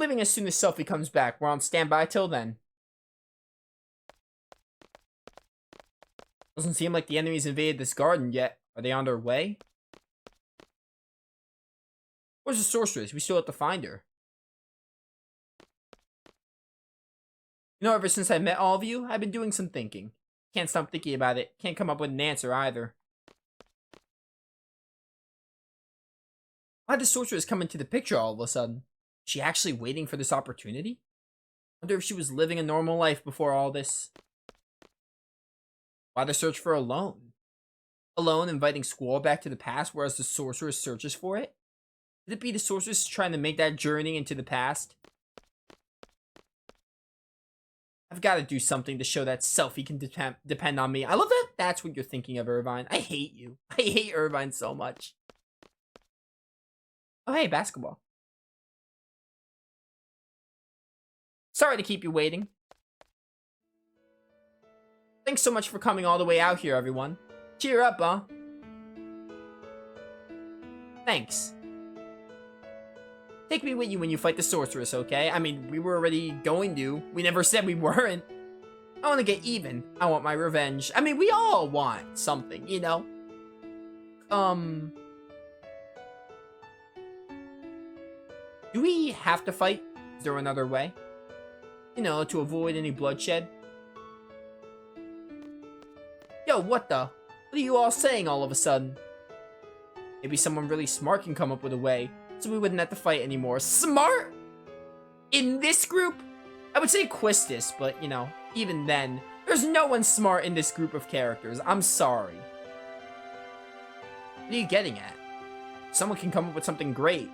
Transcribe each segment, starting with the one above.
leaving as soon as Selfie comes back. We're on standby till then. Doesn't seem like the enemies invaded this garden yet. Are they on their way? Where's the sorceress? We still have to find her. You know, ever since I met all of you, I've been doing some thinking. Can't stop thinking about it. Can't come up with an answer either. Why did the sorceress come into the picture all of a sudden? Is she actually waiting for this opportunity? Wonder if she was living a normal life before all this. Why the search for Alone? Alone inviting Squall back to the past, whereas the sorceress searches for it? Could it be the sorceress trying to make that journey into the past? I've got to do something to show that Selfie can depend on me. I love that that's what you're thinking of, Irvine. I hate you. I hate Irvine so much. Oh, hey, basketball. Sorry to keep you waiting. Thanks so much for coming all the way out here, everyone. Cheer up, huh? Thanks. Take me with you when you fight the sorceress, okay? I mean, we were already going to. We never said we weren't. I want to get even. I want my revenge. I mean, we all want something, you know? Do we have to fight? Is there another way? You know, to avoid any bloodshed? Yo, what the? What are you all saying all of a sudden? Maybe someone really smart can come up with a way, so we wouldn't have to fight anymore. Smart? In this group? I would say Quistis, but, you know, even then, there's no one smart in this group of characters. I'm sorry. What are you getting at? Someone can come up with something great.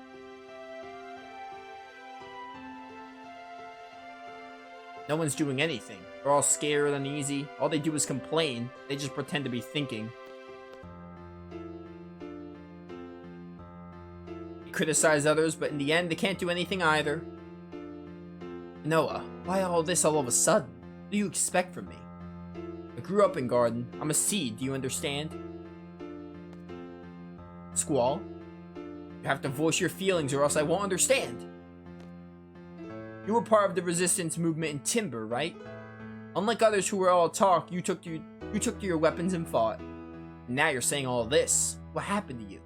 No one's doing anything. They're all scared and uneasy. All they do is complain. They just pretend to be thinking. They criticize others, but in the end, they can't do anything either. Noah, why all this all of a sudden? What do you expect from me? I grew up in Garden. I'm a seed, do you understand? Squall, you have to voice your feelings or else I won't understand. You were part of the resistance movement in Timber, right? Unlike others who were all talk, you took to your weapons and fought. And now you're saying all this. What happened to you?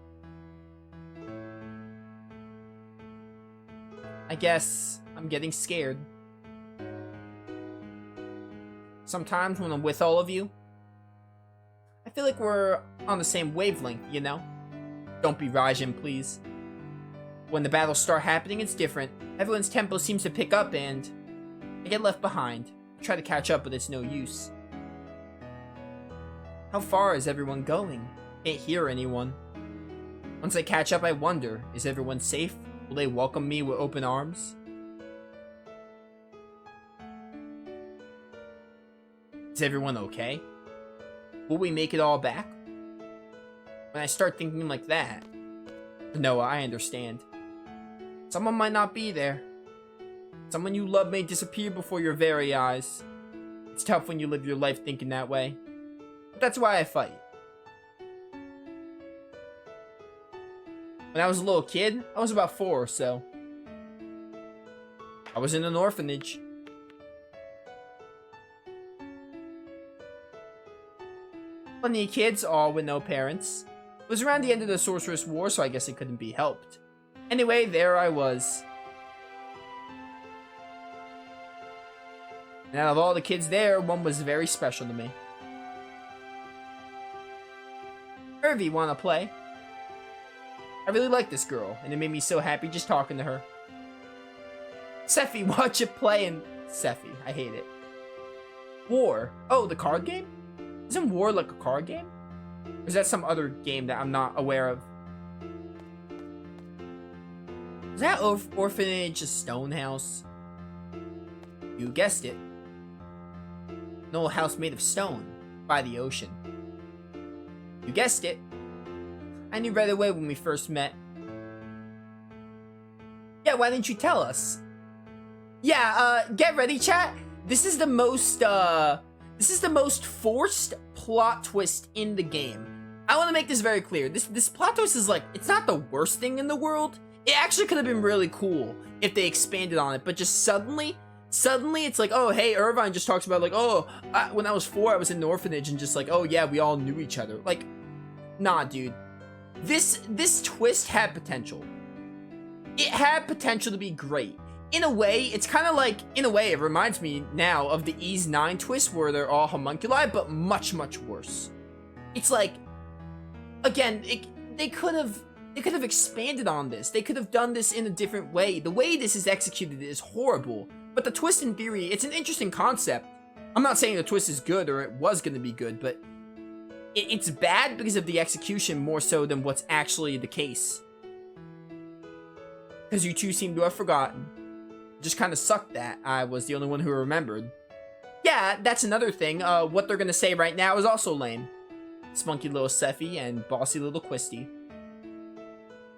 I guess I'm getting scared. Sometimes when I'm with all of you, I feel like we're on the same wavelength, you know? Don't be Raijin, please. When the battles start happening, it's different. Everyone's tempo seems to pick up and I get left behind. I try to catch up, but it's no use. How far is everyone going? Can't hear anyone. Once I catch up, I wonder, is everyone safe? Will they welcome me with open arms? Is everyone okay? Will we make it all back? When I start thinking like that, Noah, I understand. Someone might not be there. Someone you love may disappear before your very eyes. It's tough when you live your life thinking that way. But that's why I fight. When I was a little kid, I was about 4 or so. I was in an orphanage. Plenty of kids, all with no parents. It was around the end of the Sorceress War, so I guess it couldn't be helped. Anyway, there I was. And out of all the kids there, one was very special to me. Irvy, wanna play? I really like this girl, and it made me so happy just talking to her. Sephi, watch it play and... Sephi, I hate it. War. Oh, the card game? Isn't War like a card game? Or is that some other game that I'm not aware of? Is that orphanage a stone house? You guessed it. An old house made of stone, by the ocean. You guessed it. I knew right away when we first met. Yeah, why didn't you tell us? Yeah, get ready, chat. This is the most forced plot twist in the game. I want to make this very clear. This plot twist is like, it's not the worst thing in the world. It actually could have been really cool if they expanded on it, but just suddenly it's like, oh, hey, Irvine just talks about, like, oh, when I was 4, I was in an orphanage, and just like, oh, yeah, we all knew each other. Like, nah, dude. This twist had potential. It had potential to be great. In a way, it's kind of like, in a way, it reminds me now of the Ys 9 twist, where they're all homunculi, but much, much worse. It's like, again, they could have expanded on this. They could have done this in a different way. The way this is executed is horrible. But the twist, in theory, it's an interesting concept. I'm not saying the twist is good or it was going to be good, but it's bad because of the execution more so than what's actually the case. Because you two seem to have forgotten. Just kind of sucked that I was the only one who remembered. Yeah, that's another thing. What they're going to say right now is also lame. Spunky little Sephi and bossy little Quisty.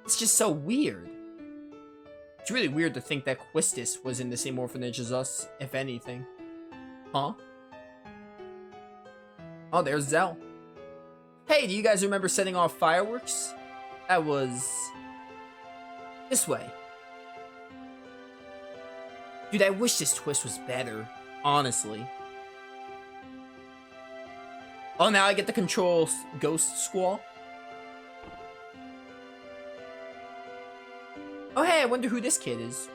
It's just so weird. It's really weird to think that Quistis was in the same orphanage as us, if anything. Huh? Oh, there's Zell. Hey, do you guys remember setting off fireworks? That was... this way. Dude, I wish this twist was better, honestly. Oh, now I get to control Ghost Squall? Oh, hey, I wonder who this kid is.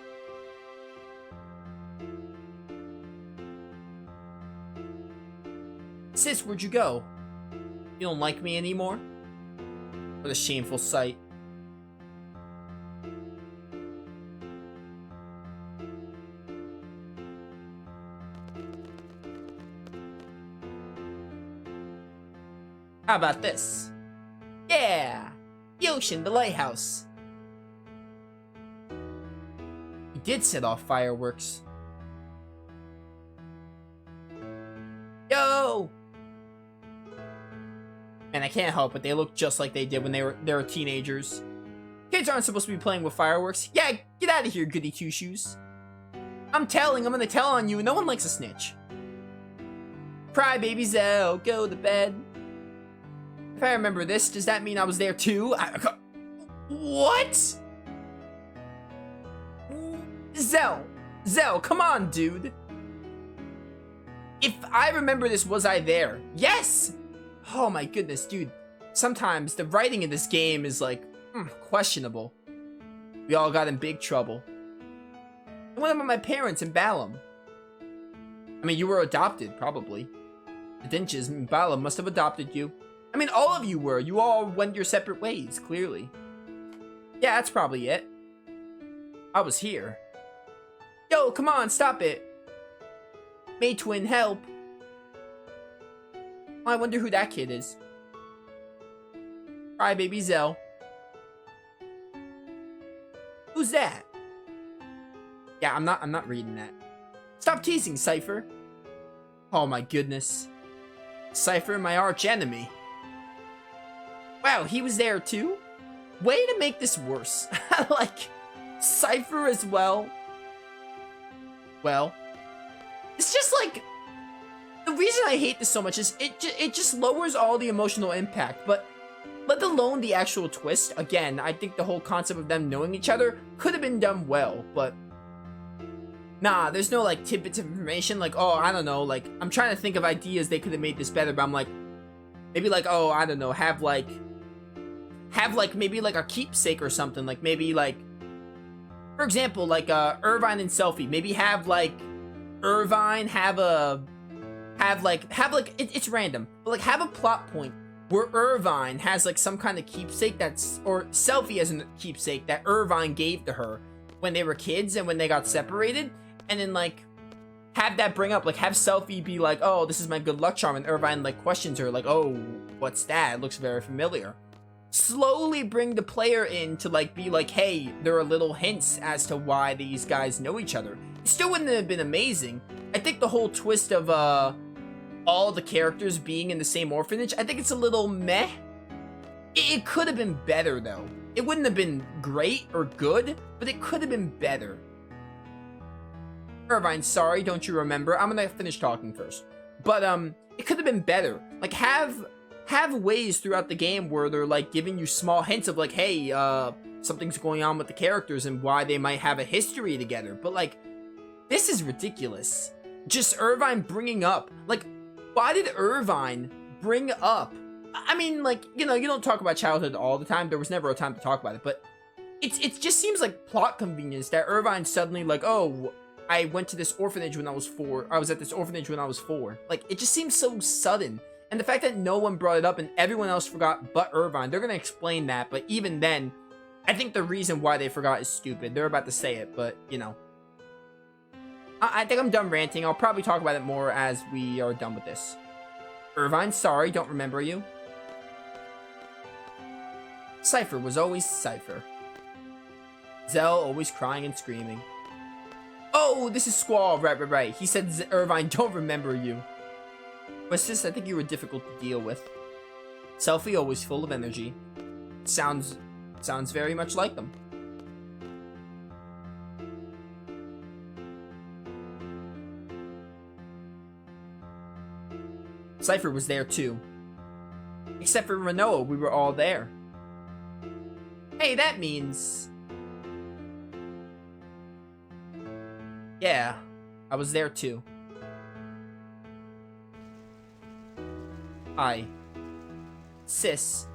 Sis, where'd you go? You don't like me anymore? What a shameful sight. How about this? Yeah! The ocean, the lighthouse. He did set off fireworks. Yo! Man, I can't help it. They look just like they did when they were teenagers. Kids aren't supposed to be playing with fireworks. Yeah, get out of here, goody two-shoes. I'm gonna tell on you, and no one likes a snitch. Cry, baby Zell, go to bed. If I remember this, does that mean I was there too? What? Zell, come on, dude. If I remember this, was I there? Yes! Oh my goodness, dude. Sometimes the writing in this game is like, questionable. We all got in big trouble. And what about my parents in Balam? I mean, you were adopted, probably. The Dinches in Balam must have adopted you. I mean, all of you were. You all went your separate ways, clearly. Yeah, that's probably it. I was here. Yo, come on, stop it. May Twin, help. Oh, I wonder who that kid is. Cry, baby Zell. Who's that? Yeah, I'm not reading that. Stop teasing, Cypher. Oh my goodness. Cypher, my arch enemy. Wow, he was there too? Way to make this worse. Like, Cypher as well. Well, it's just like, the reason I hate this so much is it just lowers all the emotional impact, but let alone the actual twist. Again, I think the whole concept of them knowing each other could have been done well, but nah, there's no like tidbits of information, like, oh, I don't know, like, I'm trying to think of ideas they could have made this better, but I'm like, maybe like, oh, I don't know, have maybe like a keepsake or something, like maybe like, for example, like Irvine and Selfie, maybe have like Irvine it's random, but like have a plot point where Irvine has like some kind of keepsake that's, or Selfie has a keepsake that Irvine gave to her when they were kids and when they got separated, and then like have that bring up, like have Selfie be like, oh, this is my good luck charm, and Irvine like questions her like, oh, what's that? It looks very familiar. Slowly bring the player in to like be like, hey, there are little hints as to why these guys know each other. It still wouldn't have been amazing. I think the whole twist of all the characters being in the same orphanage, I think it's a little meh. It could have been better though. It wouldn't have been great or good, but it could have been better. Irvine, sorry, don't you remember? I'm gonna finish talking first. But it could have been better. Like have ways throughout the game where they're like giving you small hints of like, hey, something's going on with the characters and why they might have a history together. But, like, this is ridiculous. Just Irvine bringing up, like, why did Irvine bring up, I mean, like, you know, you don't talk about childhood all the time. There was never a time to talk about it, but it just seems like plot convenience that Irvine suddenly, like, oh, I went to this orphanage when I was 4. I was at this orphanage when I was 4. Like, it just seems so sudden. And the fact that no one brought it up and everyone else forgot but Irvine, they're going to explain that. But even then, I think the reason why they forgot is stupid. They're about to say it, but, you know. I think I'm done ranting. I'll probably talk about it more as we are done with this. Irvine, sorry, don't remember you. Cypher was always Cypher. Zell always crying and screaming. Oh, this is Squall. Right. He said, Irvine, don't remember you. But sis, I think you were difficult to deal with. Selfie, always full of energy. Sounds very much like them. Cypher was there too. Except for Renoa, we were all there. Hey, that means... Yeah, I was there too. Sis.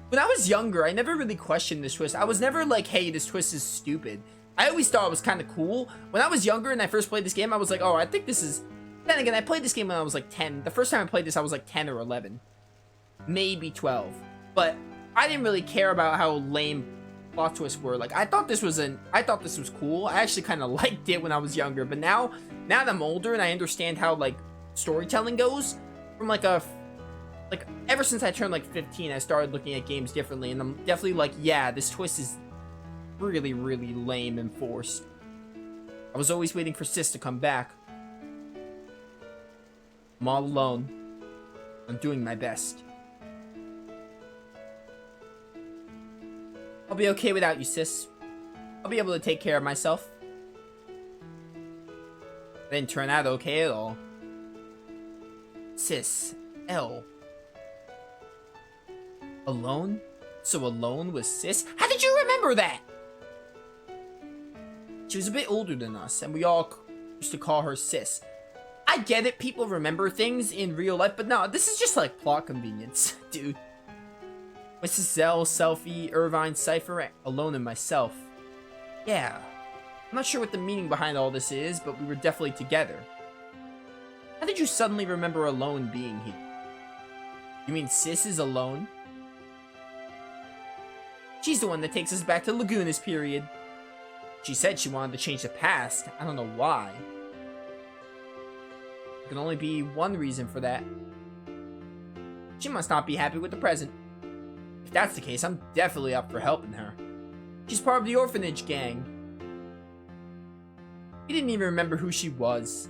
When I was younger, I never really questioned this twist. I was never like, hey, this twist is stupid. I always thought it was kind of cool. When I was younger and I first played this game, I was like, oh, I think this is... Then again, I played this game when I was like 10. The first time I played this, I was like 10 or 11. Maybe 12. But I didn't really care about how lame plot twists were. Like, I thought this was cool. I actually kind of liked it when I was younger. But now that I'm older and I understand how, like, storytelling goes, from like ever since I turned like 15, I started looking at games differently. And I'm definitely like, yeah, this twist is really, really lame and forced. I was always waiting for Sis to come back. I'm all alone. I'm doing my best. I'll be okay without you, Sis. I'll be able to take care of myself. It didn't turn out okay at all. Sis. L. Alone? So alone with Sis? How did you remember that? She was a bit older than us, and we all used to call her Sis. I get it, people remember things in real life, but no, this is just like plot convenience, dude. Mrs. Zell, Selfie, Irvine, Cypher, Alone, and myself. Yeah. I'm not sure what the meaning behind all this is, but we were definitely together. How did you suddenly remember Alone being here? You mean Sis is alone? She's the one that takes us back to Laguna's period. She said she wanted to change the past. I don't know why. There can only be one reason for that. She must not be happy with the present. If that's the case, I'm definitely up for helping her. She's part of the orphanage gang. He didn't even remember who she was.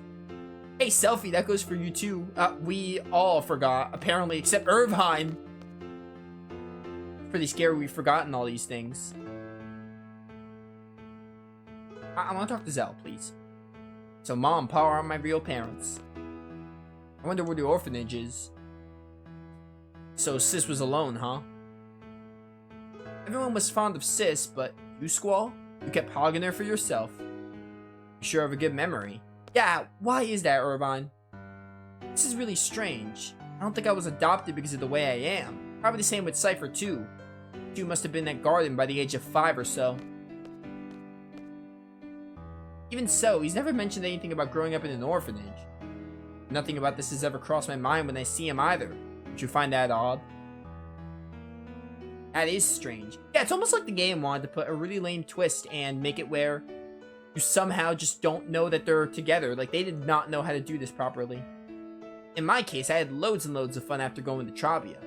Hey, Selfie, that goes for you too. We all forgot, apparently, except Irvine. Pretty scary we've forgotten all these things. I want to talk to Zell, please. So Mom and Pa aren't my real parents. I wonder where the orphanage is. So Sis was alone, huh? Everyone was fond of Sis, but you, Squall? You kept hogging her for yourself. You sure have a good memory. Yeah, why is that, Irvine? This is really strange. I don't think I was adopted because of the way I am. Probably the same with Cypher, too. You must have been at Garden by the age of 5 or so. Even so, he's never mentioned anything about growing up in an orphanage. Nothing about this has ever crossed my mind when I see him either. Don't you find that odd? That is strange. Yeah, it's almost like the game wanted to put a really lame twist and make it where you somehow just don't know that they're together. Like, they did not know how to do this properly. In my case, I had loads and loads of fun after going to Travia.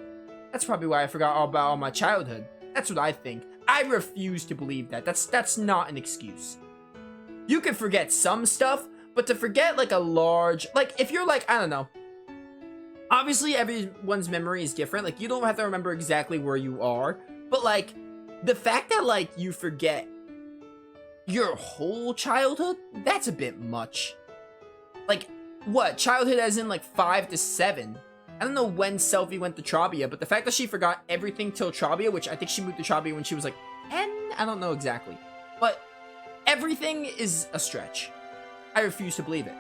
That's probably why I forgot all about all my childhood. That's what I think. I refuse to believe that. That's not an excuse. You can forget some stuff, but to forget like a large... Like, if you're like, I don't know. Obviously, everyone's memory is different. Like, you don't have to remember exactly where you are. But, like, the fact that, like, you forget your whole childhood, that's a bit much. Like, what? Childhood as in, like, 5 to 7. I don't know when Selfie went to Travia, but the fact that she forgot everything till Travia, which I think she moved to Travia when she was, like, 10? I don't know exactly. But everything is a stretch. I refuse to believe it.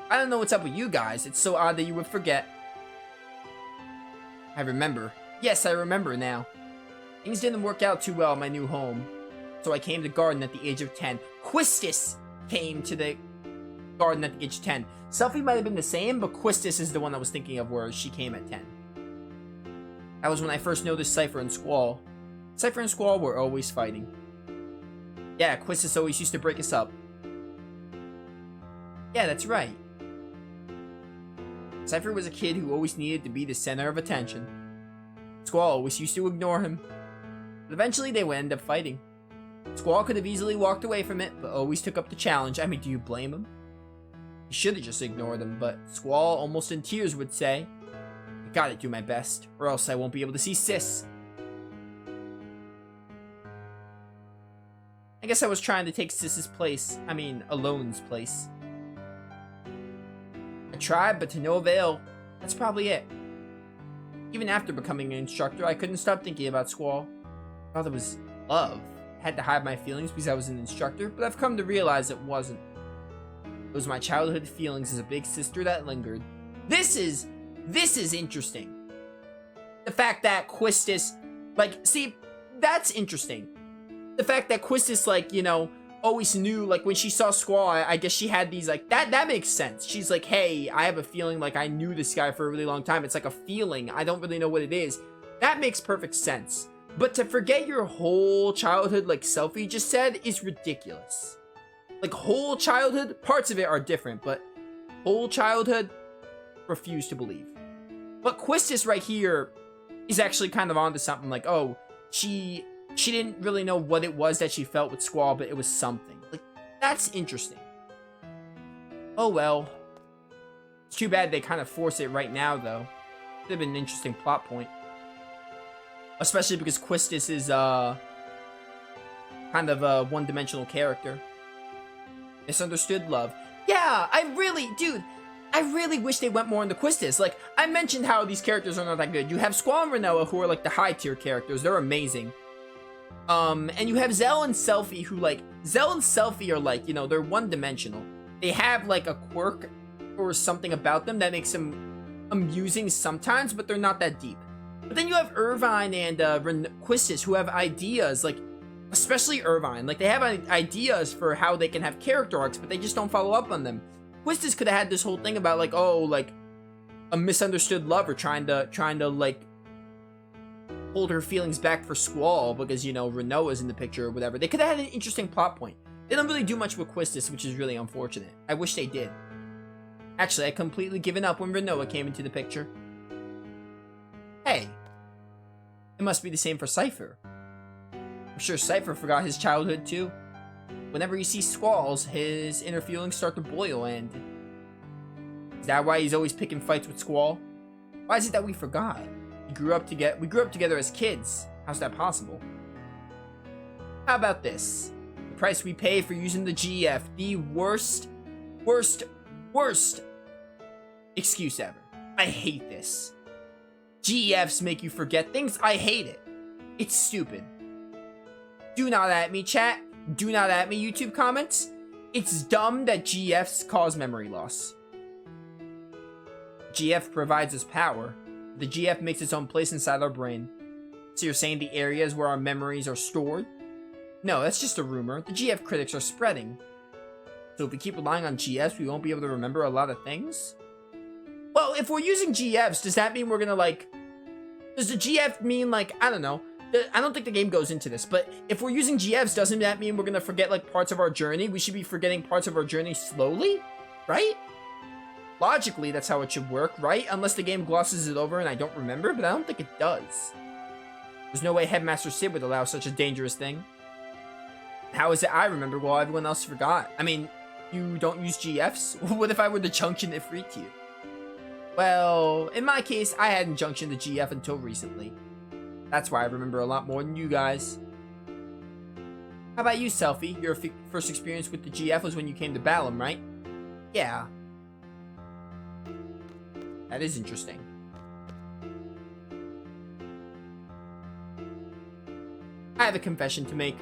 I don't know what's up with you guys. It's so odd that you would forget. I remember. Yes, I remember now. Things didn't work out too well in my new home. So I came to garden at the age of 10. Quistis came to the garden at the age of 10. Selfie might have been the same, but Quistis is the one I was thinking of where she came at 10. That was when I first noticed Cypher and Squall. Cypher and Squall were always fighting. Yeah, Quistis always used to break us up. Yeah, that's right. Cypher was a kid who always needed to be the center of attention. Squall always used to ignore him. But eventually they would end up fighting. Squall could have easily walked away from it, but always took up the challenge. I mean, do you blame him? He should have just ignored him, but Squall, almost in tears, would say, I gotta do my best, or else I won't be able to see Sis. I guess I was trying to take Sis's place. I mean, Alone's place. I tried, but to no avail. That's probably it. Even after becoming an instructor, I couldn't stop thinking about Squall. I thought it was love. I had to hide my feelings because I was an instructor, but I've come to realize it wasn't. It was my childhood feelings as a big sister that lingered. This is interesting. The fact that Quistis, like, see, that's interesting. The fact that Quistis, like, you know, always knew, like, when she saw Squall, I guess she had these, like, that makes sense. She's like, hey, I have a feeling like I knew this guy for a really long time. It's like a feeling. I don't really know what it is. That makes perfect sense. But to forget your whole childhood, like Selfie just said, is ridiculous. Like, whole childhood, parts of it are different, but whole childhood, refuse to believe. But Quistis right here is actually kind of onto something, like, oh, she didn't really know what it was that she felt with Squall, but it was something. Like, that's interesting. Oh well. It's too bad they kind of force it right now, though. Could have been an interesting plot point. Especially because Quistis is, kind of a one-dimensional character. Misunderstood love. Yeah, I really wish they went more into Quistis. Like, I mentioned how these characters are not that good. You have Squall and Renoa, who are, like, the high-tier characters. They're amazing. And you have Zell and Selfie, who, like, Zell and Selfie are, like, you know, they're one-dimensional. They have, like, a quirk or something about them that makes them amusing sometimes, but they're not that deep. But then you have Irvine and Quistis, who have ideas, like, especially Irvine. Like, they have ideas for how they can have character arcs, but they just don't follow up on them. Quistis could have had this whole thing about, like, oh, like, a misunderstood lover trying to, like, hold her feelings back for Squall because, you know, Renoa's in the picture or whatever. They could have had an interesting plot point. They don't really do much with Quistis, which is really unfortunate. I wish they did. Actually, I completely given up when Renoa came into the picture. Hey. It must be the same for Cypher. I'm sure Cypher forgot his childhood too. Whenever he sees Squalls, his inner feelings start to boil, and... Is that why he's always picking fights with Squall? Why is it that we forgot? We grew up together as kids. How's that possible? How about this? The price we pay for using the GF, the worst excuse ever. I hate this. GFs make you forget things. I hate it. It's stupid. Do not at me, chat. Do not at me, YouTube comments. It's dumb that GFs cause memory loss. GF provides us power. The GF makes its own place inside our brain. So you're saying the areas where our memories are stored? No, that's just a rumor. The GF critics are spreading. So if we keep relying on GFs, we won't be able to remember a lot of things? Well, if we're using GFs, does that mean we're gonna, like... Does the GF mean, like, I don't know. I don't think the game goes into this, but if we're using GFs, doesn't that mean we're gonna forget, like, parts of our journey? We should be forgetting parts of our journey slowly? Right? Logically, that's how it should work, right? Unless the game glosses it over and I don't remember, but I don't think it does. There's no way Headmaster Sid would allow such a dangerous thing. How is it I remember while everyone else forgot? I mean, you don't use GFs? What if I were to junction it free to you? Well, in my case, I hadn't junctioned the GF until recently. That's why I remember a lot more than you guys. How about you, Selfie? Your first experience with the GF was when you came to Balam, right? Yeah. That is interesting. I have a confession to make.